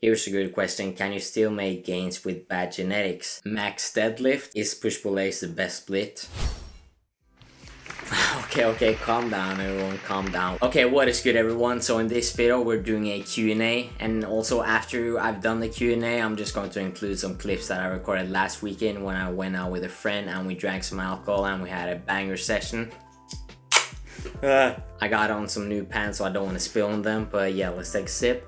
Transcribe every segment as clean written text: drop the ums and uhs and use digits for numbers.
Here's a good question. Can you still make gains with bad genetics? Max deadlift. Is push-pull legs the best split? Okay, calm down everyone, calm down. Okay, what is good everyone? So in this video we're doing a Q&A, and also after I've done the Q&A I'm just going to include some clips that I recorded last weekend when I went out with a friend and we drank some alcohol and we had a banger session. I got on some new pants so I don't want to spill on them, but yeah, let's take a sip.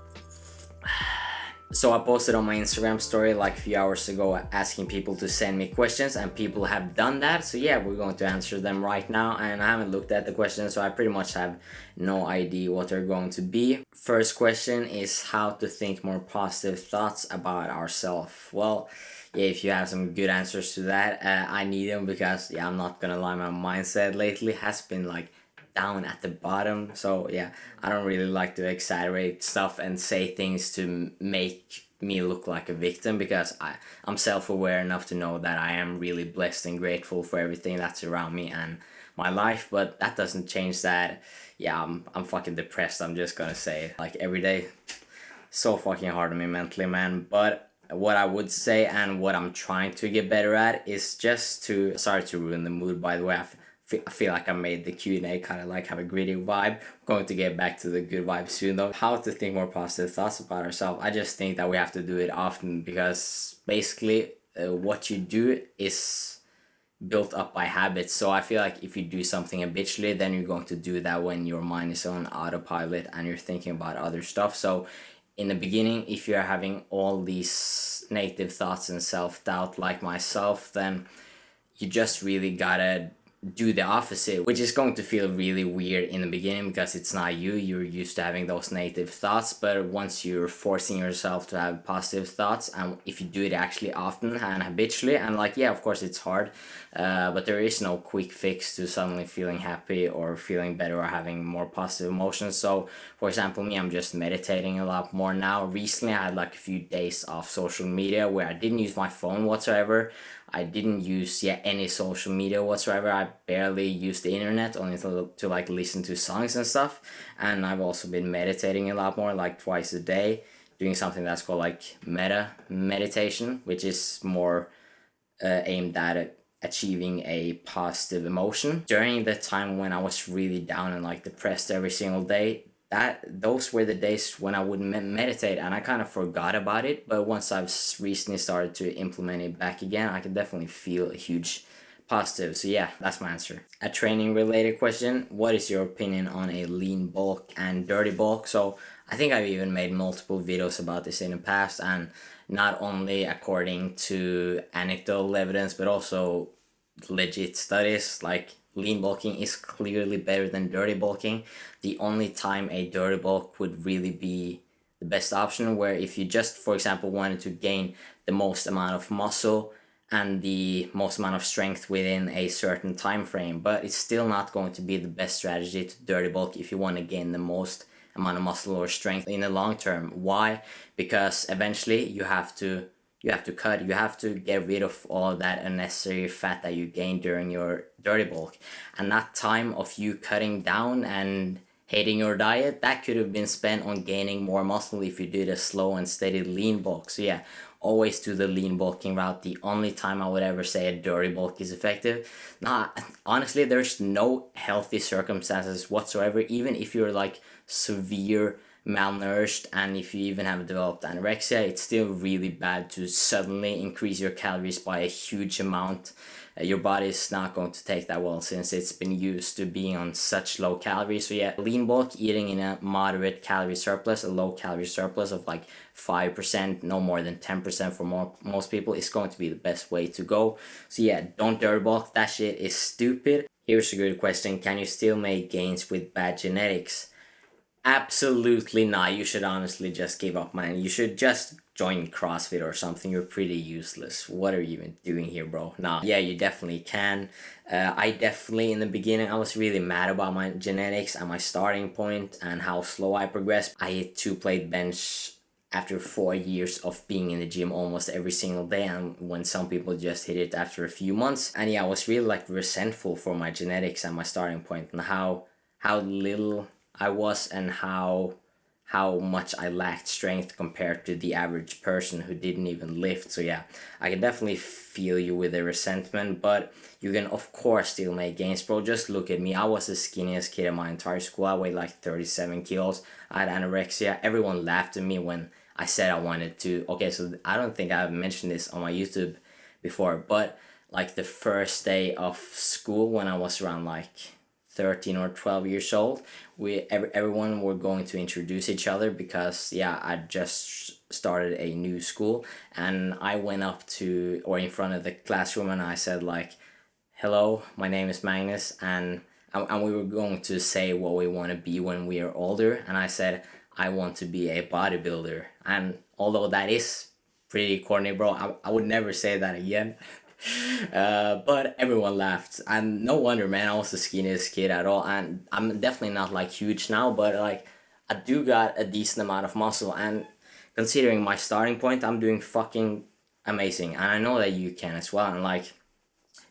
So I posted on my Instagram story like a few hours ago asking people to send me questions, and people have done that. So yeah, we're going to answer them right now, and I haven't looked at the questions so I pretty much have no idea what they're going to be. First question is how to think more positive thoughts about ourselves. Well, yeah, if you have some good answers to that, I need them because yeah, I'm not gonna lie, my mindset lately has been like down at the bottom. So yeah, I don't really like to exaggerate stuff and say things to make me look like a victim, because I'm self-aware enough to know that I am really blessed and grateful for everything that's around me and my life. But that doesn't change that yeah, I'm fucking depressed. I'm just gonna say, like, every day so fucking hard on me mentally, man. But what I would say and what I'm trying to get better at is just to, sorry to ruin the mood by the way, I feel like I made the Q&A kind of like have a gritty vibe. I'm going to get back to the good vibe soon though. How to think more positive thoughts about ourselves. I just think that we have to do it often, because basically what you do is built up by habits. So I feel like if you do something habitually, then you're going to do that when your mind is on autopilot and you're thinking about other stuff. So in the beginning, if you're having all these negative thoughts and self-doubt like myself, then you just really gotta do the opposite, which is going to feel really weird in the beginning because it's not you're used to having those negative thoughts. But once you're forcing yourself to have positive thoughts, and if you do it actually often and habitually, and like, yeah, of course it's hard, but there is no quick fix to suddenly feeling happy or feeling better or having more positive emotions. So for example, me, I'm just meditating a lot more now. Recently I had like a few days off social media where I didn't use my phone whatsoever. I didn't use any social media whatsoever. I barely used the internet, only to like listen to songs and stuff. And I've also been meditating a lot more, like twice a day, doing something that's called like meta meditation, which is more aimed at achieving a positive emotion. During the time when I was really down and like depressed every single day, those were the days when I would meditate, and I kind of forgot about it. But once I've recently started to implement it back again, I can definitely feel a huge positive. So yeah, that's my answer. A training related question: what is your opinion on a lean bulk and dirty bulk? So I think I've even made multiple videos about this in the past, and not only according to anecdotal evidence but also legit studies. Like, lean bulking is clearly better than dirty bulking. The only time a dirty bulk would really be the best option, where if you just, for example, wanted to gain the most amount of muscle and the most amount of strength within a certain time frame, but it's still not going to be the best strategy to dirty bulk if you want to gain the most amount of muscle or strength in the long term. Why? Because eventually you have to cut, you have to get rid of all that unnecessary fat that you gained during your dirty bulk. And that time of you cutting down and hating your diet, that could have been spent on gaining more muscle if you did a slow and steady lean bulk. So yeah, always do the lean bulking route. The only time I would ever say a dirty bulk is effective, honestly, there's no healthy circumstances whatsoever, even if you're like severe malnourished and if you even have developed anorexia, it's still really bad to suddenly increase your calories by a huge amount. Your body is not going to take that well since it's been used to being on such low calories. So yeah, lean bulk, eating in a moderate calorie surplus, a low calorie surplus of like 5%, no more than 10% for most people, is going to be the best way to go. So yeah, don't dirty bulk, that shit is stupid. Here's a good question: can you still make gains with bad genetics? Absolutely not. You should honestly just give up, man. You should just join CrossFit or something. You're pretty useless. What are you even doing here, bro? Nah, yeah, you definitely can. I definitely, in the beginning, I was really mad about my genetics and my starting point and how slow I progressed. I hit 2 plate bench after 4 years of being in the gym almost every single day, and when some people just hit it after a few months. And yeah, I was really like resentful for my genetics and my starting point and how little I was, and how much I lacked strength compared to the average person who didn't even lift. So yeah, I can definitely feel you with the resentment, but you can of course still make gains, bro. Just look at me. I was the skinniest kid in my entire school. I weighed like 37 kilos. I had anorexia. Everyone laughed at me when I said I wanted to. Okay, so I don't think I've mentioned this on my YouTube before, but like the first day of school when I was around like 13 or 12 years old, everyone were going to introduce each other because yeah, I just started a new school, and I went up to or in front of the classroom and I said like, hello, my name is Magnus, and we were going to say what we want to be when we are older, and I said I want to be a bodybuilder. And although that is pretty corny, bro, I would never say that again. But everyone laughed, and no wonder, man. I was the skinniest kid at all, and I'm definitely not like huge now, but like I do got a decent amount of muscle, and considering my starting point, I'm doing fucking amazing, and I know that you can as well. And like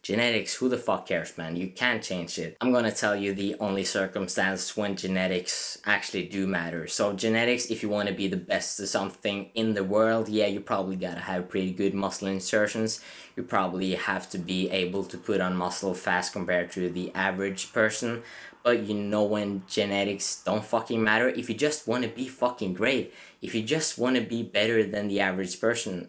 genetics, who the fuck cares, man? You can't change it. I'm gonna tell you the only circumstance when genetics actually do matter. So genetics, if you want to be the best at something in the world, yeah, you probably gotta have pretty good muscle insertions. You probably have to be able to put on muscle fast compared to the average person. But you know when genetics don't fucking matter? If you just want to be fucking great, if you just want to be better than the average person,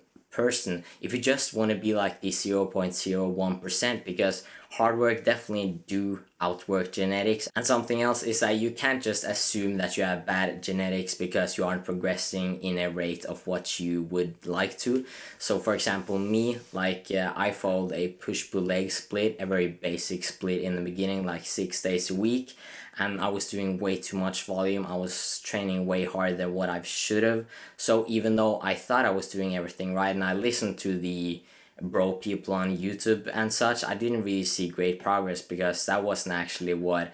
if you just want to be like the 0.01%, because hard work definitely do outwork genetics. And something else is that you can't just assume that you have bad genetics because you aren't progressing in a rate of what you would like to. So for example, me, like I followed a push-pull leg split, a very basic split in the beginning, like 6 days a week, and I was doing way too much volume. I was training way harder than what I should have. So even though I thought I was doing everything right and I listened to the bro people on YouTube and such, I didn't really see great progress because that wasn't actually what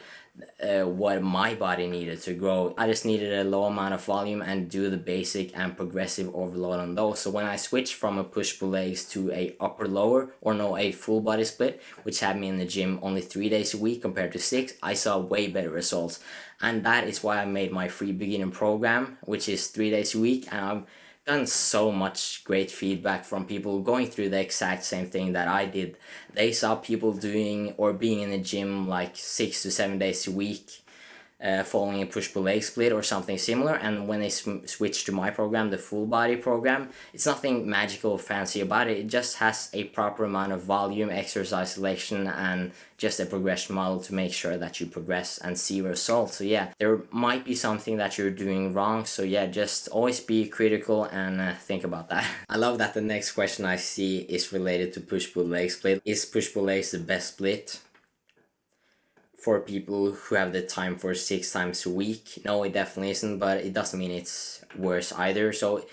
my body needed to grow. I just needed a low amount of volume and do the basic and progressive overload on those. So when I switched from a push-pull legs to a full body split, which had me in the gym only 3 days a week compared to 6, I saw way better results. And that is why I made my free beginner program, which is 3 days a week, and I've gotten so much great feedback from people going through the exact same thing that I did. They saw people doing or being in the gym like 6 to 7 days a week, following a push-pull leg split or something similar, and when they switch to my program, the full body program, it's nothing magical or fancy about it. It just has a proper amount of volume, exercise selection, and just a progression model to make sure that you progress and see results. So yeah, there might be something that you're doing wrong, so yeah, just always be critical and think about that. I love that the next question I see is related to push-pull leg split. Is push-pull legs the best split for people who have the time for 6 times a week? No, it definitely isn't, but it doesn't mean it's worse either. So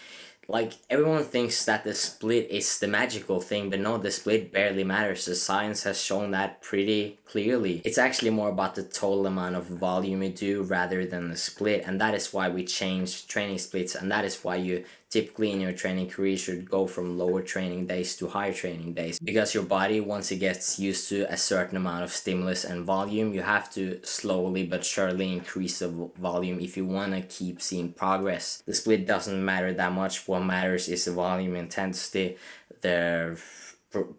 like everyone thinks that the split is the magical thing, but no, the split barely matters. The science has shown that pretty clearly. It's actually more about the total amount of volume you do rather than the split, and that is why we change training splits, and that is why you typically in your training career should go from lower training days to higher training days, because your body, once it gets used to a certain amount of stimulus and volume, you have to slowly but surely increase the volume if you want to keep seeing progress. The split doesn't matter that much. What matters is the volume, intensity, the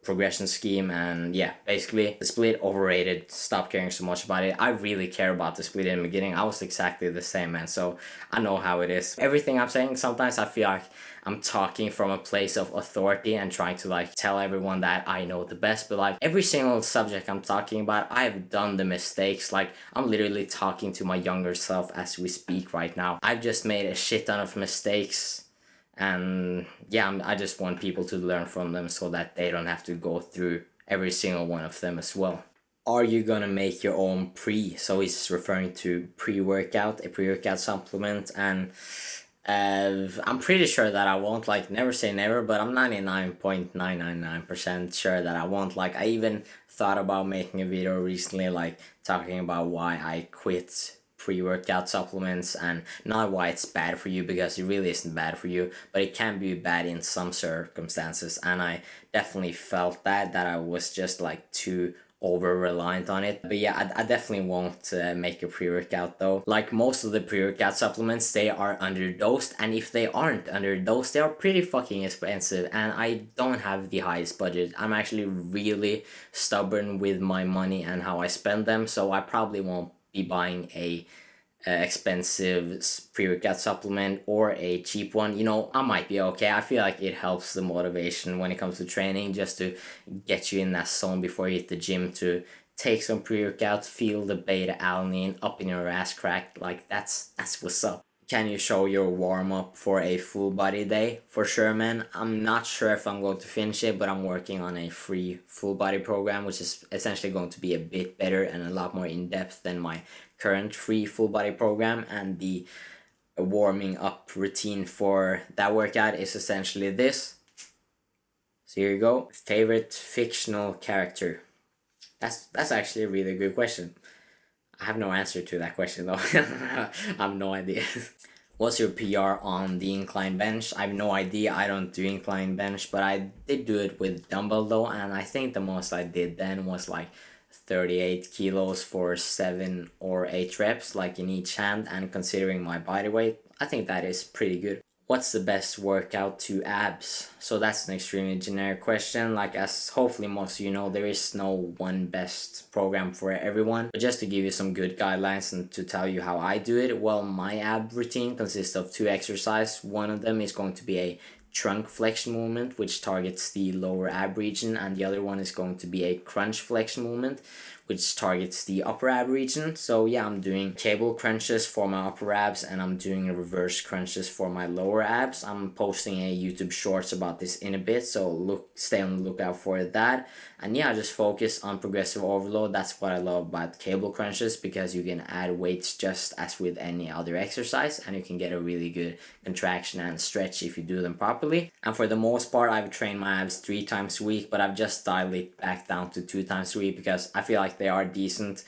progression scheme, and yeah, basically the split overrated. Stop caring so much about it. I really care about the split in the beginning. I was exactly the same, man, so I know how it is. Everything I'm saying, sometimes I feel like I'm talking from a place of authority and trying to like tell everyone that I know the best, but like every single subject I'm talking about, I've done the mistakes. Like I'm literally talking to my younger self as we speak right now. I've just made a shit ton of mistakes, and yeah, I just want people to learn from them so that they don't have to go through every single one of them as well. Are you gonna make your own so he's referring to pre-workout, a pre-workout supplement, and I'm pretty sure that I won't. Like, never say never, but I'm 99.999% sure that I won't. Like, I even thought about making a video recently, like, talking about why I quit pre-workout supplements, and not why it's bad for you, because it really isn't bad for you, but it can be bad in some circumstances, and I definitely felt that I was just like too over reliant on it. But yeah, I definitely won't make a pre-workout though. Like most of the pre-workout supplements, they are underdosed, and if they aren't underdosed, they are pretty fucking expensive, and I don't have the highest budget. I'm actually really stubborn with my money and how I spend them, so I probably won't be buying a expensive pre-workout supplement or a cheap one. You know, I might be okay. I feel like it helps the motivation when it comes to training, just to get you in that zone before you hit the gym, to take some pre-workout, feel the beta alanine up in your ass crack. Like that's what's up. Can you show your warm-up for a full body day? For sure, man. I'm not sure if I'm going to finish it, but I'm working on a free full body program, which is essentially going to be a bit better and a lot more in-depth than my current free full body program. And the warming up routine for that workout is essentially this. So here you go. Favorite fictional character? That's actually a really good question. I have no answer to that question though. I have no idea. What's your PR on the incline bench? I have no idea. I don't do incline bench, but I did do it with dumbbell though, and I think the most I did then was like 38 kilos for 7 or 8 reps, like in each hand, and considering my body weight, I think that is pretty good. What's the best workout to abs? So that's an extremely generic question. Like, as hopefully most of you know, there is no one best program for everyone. But just to give you some good guidelines and to tell you how I do it, well, my ab routine consists of 2 exercises. One of them is going to be a trunk flexion movement, which targets the lower ab region, and the other one is going to be a crunch flexion movement, which targets the upper ab region. So yeah, I'm doing cable crunches for my upper abs, and I'm doing reverse crunches for my lower abs. I'm posting a YouTube shorts about this in a bit, so stay on the lookout for that. And yeah, just focus on progressive overload. That's what I love about cable crunches, because you can add weights just as with any other exercise, and you can get a really good contraction and stretch if you do them properly. And for the most part, I've trained my abs 3 times a week, but I've just dialed it back down to 2 times a week because I feel like they are decent,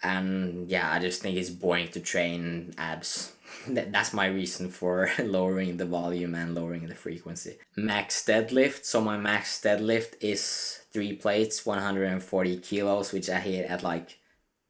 and yeah, I just think it's boring to train abs. That's my reason for lowering the volume and lowering the frequency. Max deadlift. So my max deadlift is 3 plates, 140 kilos, which I hit at like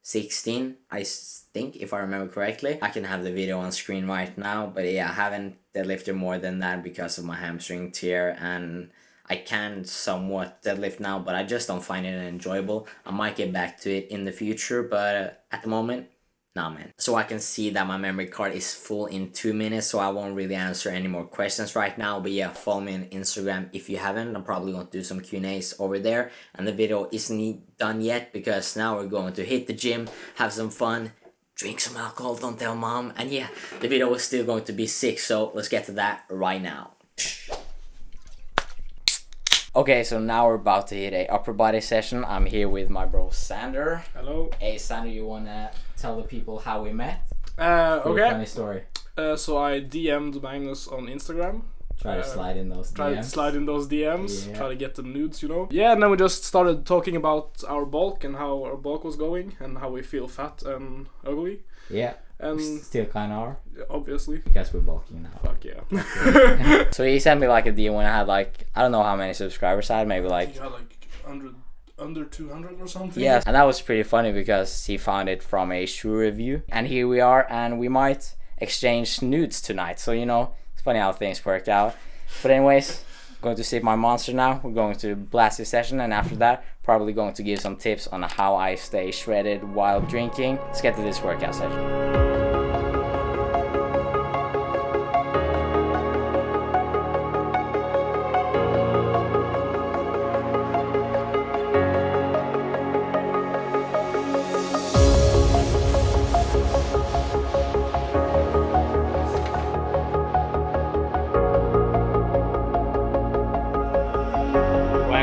16, I think, if I remember correctly. I can have the video on screen right now, but yeah, I haven't deadlifted more than that because of my hamstring tear, and I can somewhat deadlift now, but I just don't find it enjoyable. I might get back to it in the future, but at the moment, nah, man. So I can see that my memory card is full in 2 minutes, so I won't really answer any more questions right now. But yeah, follow me on Instagram if you haven't. I'm probably going to do some Q&As over there. And the video isn't done yet, because now we're going to hit the gym, have some fun, drink some alcohol, don't tell mom. And yeah, the video is still going to be sick, so let's get to that right now. Okay, so now we're about to hit a upper body session. I'm here with my bro Sander. Hello. Hey Sander, you wanna tell the people how we met? Okay. Funny story. So I DM'd Magnus on Instagram. Try to slide in those DMs. Try to slide in those DMs. Yeah. Try to get them nudes, you know. Yeah, and then we just started talking about our bulk and how our bulk was going and how we feel fat and ugly. Yeah. And still kind of are. Obviously. Because we're bulking now. Fuck yeah. So he sent me like a DM when I had like, I don't know how many subscribers I had, maybe like... You had like under 200 or something? Yes, and that was pretty funny because he found it from a shoe review. And here we are, and we might exchange nudes tonight. So, you know, it's funny how things work out. But anyways, I'm going to sip my Monster now. We're going to blast this session, and after that, probably going to give some tips on how I stay shredded while drinking. Let's get to this workout session.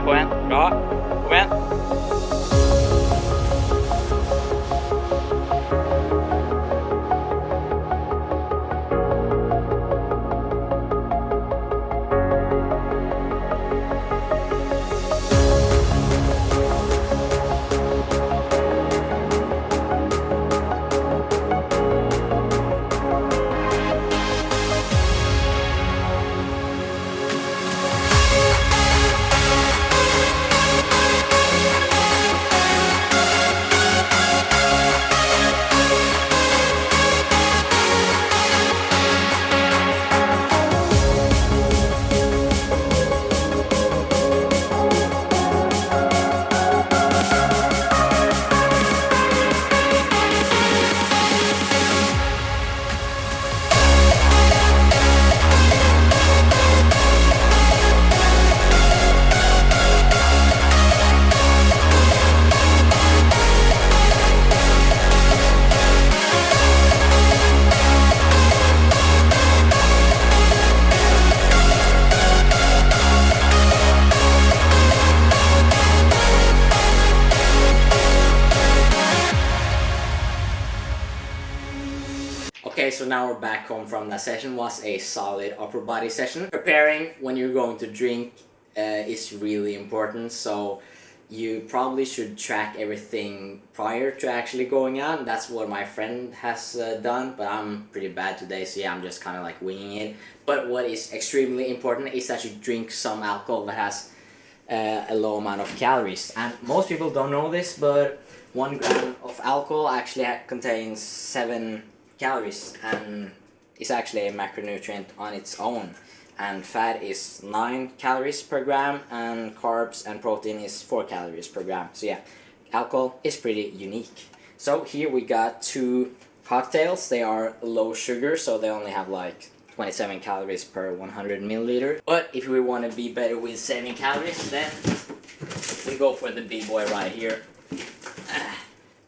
Kom igjen, bra, kom igjen. so now we're back home from that session. Was a solid upper body session. Preparing when you're going to drink is really important, so you probably should track everything prior to actually going out. That's what my friend has done, but I'm pretty bad today, so yeah, I'm just kind of like winging it. But what is extremely important is that you drink some alcohol that has a low amount of calories. And most people don't know this, but 1 gram of alcohol actually contains 7 calories, and it's actually a macronutrient on its own. And fat is 9 calories per gram, and carbs and protein is 4 calories per gram. So yeah, alcohol is pretty unique. So here we got 2 cocktails. They are low sugar, so they only have like 27 calories per 100 milliliter. But if we want to be better with saving calories, then we go for the big boy right here,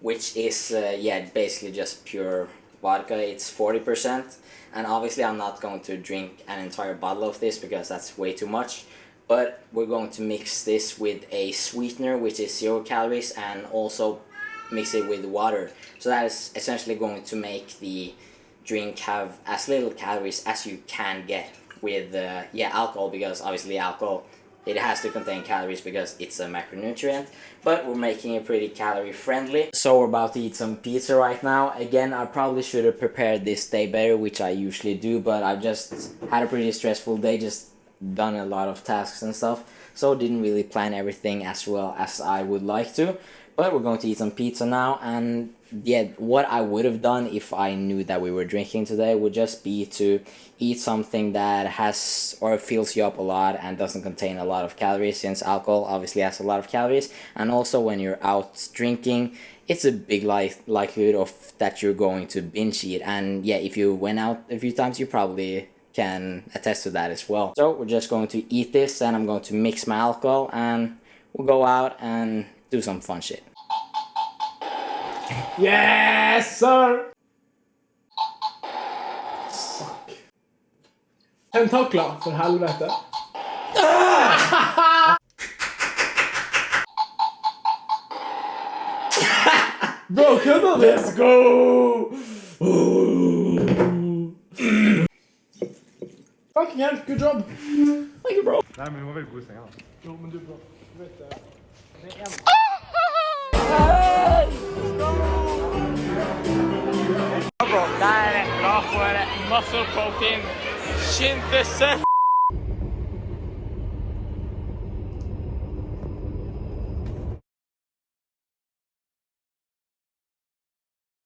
which is yeah, basically just pure vodka. It's 40%. And obviously I'm not going to drink an entire bottle of this because that's way too much. But we're going to mix this with a sweetener, which is 0 calories, and also mix it with water. So that is essentially going to make the drink have as little calories as you can get with yeah, alcohol, because obviously alcohol, it has to contain calories because it's a macronutrient, but we're making it pretty calorie friendly. So we're about to eat some pizza right now. Again, I probably should have prepared this day better, which I usually do, but I've just had a pretty stressful day, just done a lot of tasks and stuff, so didn't really plan everything as well as I would like to. But we're going to eat some pizza now, and yeah, what I would have done if I knew that we were drinking today would just be to eat something that has or fills you up a lot and doesn't contain a lot of calories, since alcohol obviously has a lot of calories. And also when you're out drinking, it's a big likelihood of that you're going to binge eat. And yeah, if you went out a few times, you probably can attest to that as well. So we're just going to eat this, and I'm going to mix my alcohol, and we'll go out and do some fun shit. Yes, sir! Fuck. Tentaklar, för helvete. Bro, kunde du? Let's go! Fucking hell, good job! Thank you, bro. Nej, men det var väl god sänga. Jo, men du är bra. Du vet det. Det är en. Bro, that is bra for muscle protein synthesis.